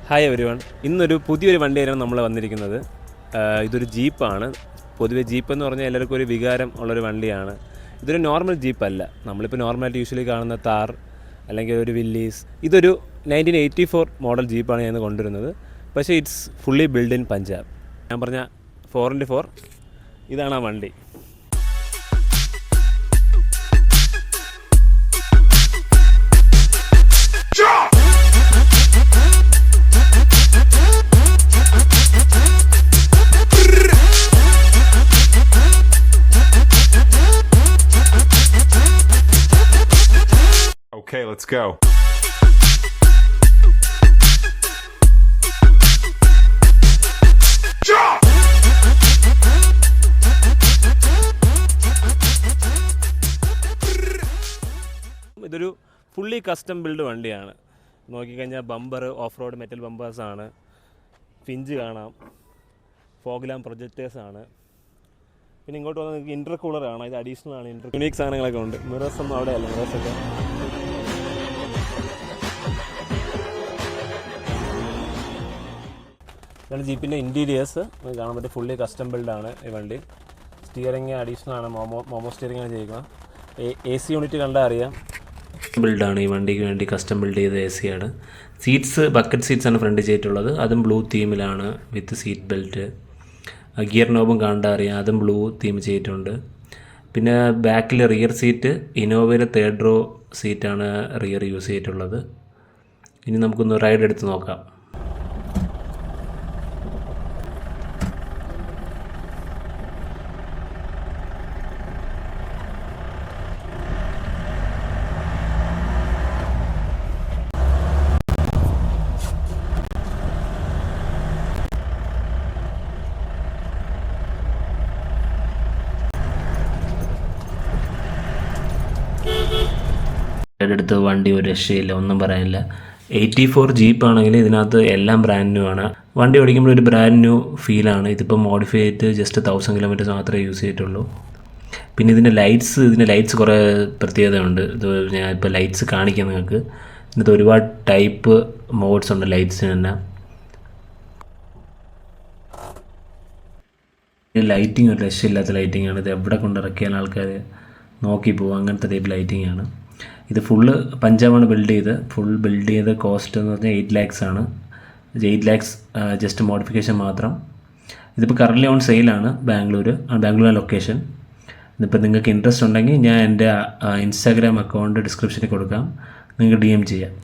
Hi everyone. ഇന്നൊരു പുതിയൊരു വണ്ടിയായിരുന്നു നമ്മൾ വന്നിരിക്കുന്നത്. ഇതൊരു ജീപ്പാണ്. പൊതുവെ ജീപ്പ് എന്ന് പറഞ്ഞാൽ എല്ലാവർക്കും ഒരു വികാരം ഉള്ളൊരു വണ്ടിയാണ്. ഇതൊരു നോർമൽ ജീപ്പല്ല. നമ്മളിപ്പോൾ നോർമലായിട്ട് യൂഷ്വലി കാണുന്ന താർ അല്ലെങ്കിൽ ഒരു വില്ലീസ്. ഇതൊരു 1984 മോഡൽ ജീപ്പാണ് ഞാൻ കൊണ്ടുവരുന്നത്. പക്ഷേ it's fully build in Punjab. ഞാൻ പറഞ്ഞ 4x4 ഇതാണ് ആ വണ്ടി. Okay, let's go. ഇതൊരു ഫുള്ളി കസ്റ്റം ബിൽഡ് വണ്ടിയാണ്. നോക്കിക്കഴിഞ്ഞാൽ ബമ്പർ ഓഫ് റോഡ് മെറ്റൽ ബമ്പേഴ്സാണ്. ഫിഞ്ച് കാണാം. ഫോഗ് ലാമ്പ് പ്രൊജക്ടേഴ്സാണ്. പിന്നെ ഇങ്ങോട്ട് വന്നാൽ നിങ്ങൾക്ക് ഇൻ്റർകൂളർ കാണാം. ഇത് അഡീഷണൽ ആണ്. യുണീക്ക് സാധനങ്ങളൊക്കെ ഉണ്ട്. മിറേഴ്സ് ഒന്നും അവിടെ അല്ല. മിറേഴ്സൊക്കെ ഇതാണ് ജീപ്പിൻ്റെ ഇൻറ്റീരിയേഴ്സ്. കാണാൻ പറ്റും. ഫുള്ളി കസ്റ്റം ബിൽഡാണ് ഈ വണ്ടി. സ്റ്റിയറിങ് അഡീഷണൽ ആണ്. മോമോ സ്റ്റിയറിംഗ് ആണ് ചെയ്യുന്നത്. AC യൂണിറ്റ് കണ്ടാൽ അറിയാം. ബിൽഡാണ് ഈ വണ്ടിക്ക് വേണ്ടി കസ്റ്റം ബിൽഡ് ചെയ്ത AC ആണ്. സീറ്റ്സ് ബക്കറ്റ് സീറ്റ്സ് ആണ് ഫ്രണ്ട് ചെയ്തിട്ടുള്ളത്. അതും ബ്ലൂ തീമിലാണ് വിത്ത് സീറ്റ് ബെൽറ്റ്. ഗിയർ നോബും കണ്ടാൽ അറിയാം. അതും ബ്ലൂ തീം ചെയ്തിട്ടുണ്ട്. പിന്നെ ബാക്കിൽ റിയർ സീറ്റ് ഇനോവയുടെ 3rd റോ സീറ്റാണ് റിയർ യൂസ് ചെയ്തിട്ടുള്ളത്. ഇനി നമുക്കൊന്ന് റൈഡ് എടുത്ത് നോക്കാം. എടുത്ത് വണ്ടി ഒരു രക്ഷയില്ല, ഒന്നും പറയാനില്ല. 84 ജീപ്പാണെങ്കിൽ ഇതിനകത്ത് എല്ലാം ബ്രാൻഡ് ന്യൂ ആണ്. വണ്ടി ഓടിക്കുമ്പോൾ ഒരു ബ്രാൻഡ് ന്യൂ ഫീലാണ്. ഇതിപ്പോൾ മോഡിഫൈ ചെയ്തിട്ട് ജസ്റ്റ് 1000 കിലോമീറ്റേഴ്സ് മാത്രമേ യൂസ് ചെയ്തിട്ടുള്ളൂ. പിന്നെ ഇതിൻ്റെ ലൈറ്റ്സ് കുറേ പ്രത്യേകതയുണ്ട്. ഇത് ഞാൻ ഇപ്പോൾ ലൈറ്റ്സ് കാണിക്കാം നിങ്ങൾക്ക്. ഇതിനകത്ത് ഒരുപാട് ടൈപ്പ് മോഡ്സ് ഉണ്ട് ലൈറ്റ്സിന് തന്നെ. ലൈറ്റിംഗ് ഒരു രക്ഷയില്ലാത്ത ലൈറ്റിംഗാണ്. ഇത് എവിടെ കൊണ്ടിറക്കിയാൽ ആൾക്കാർ നോക്കി പോകും. അങ്ങനത്തെ ടൈപ്പ് ലൈറ്റിംഗ് ആണ്. ഇത് ഫുള്ള് പഞ്ചാബാണ് ഫുൾ ബിൽഡ് ചെയ്ത കോസ്റ്റ് എന്ന് പറഞ്ഞാൽ 8 lakhs ആണ്. 8 lakhs ജസ്റ്റ് മോഡിഫിക്കേഷൻ മാത്രം. ഇതിപ്പോൾ കറൻറ്റ്ലി ഓൺ സെയിലാണ് ബാംഗ്ലൂർ ലൊക്കേഷൻ. ഇതിപ്പോൾ നിങ്ങൾക്ക് ഇൻട്രസ്റ്റ് ഉണ്ടെങ്കിൽ ഞാൻ എൻ്റെ ഇൻസ്റ്റാഗ്രാം അക്കൗണ്ട് ഡിസ്ക്രിപ്ഷനിൽ കൊടുക്കാം. നിങ്ങൾക്ക് DM ചെയ്യാം.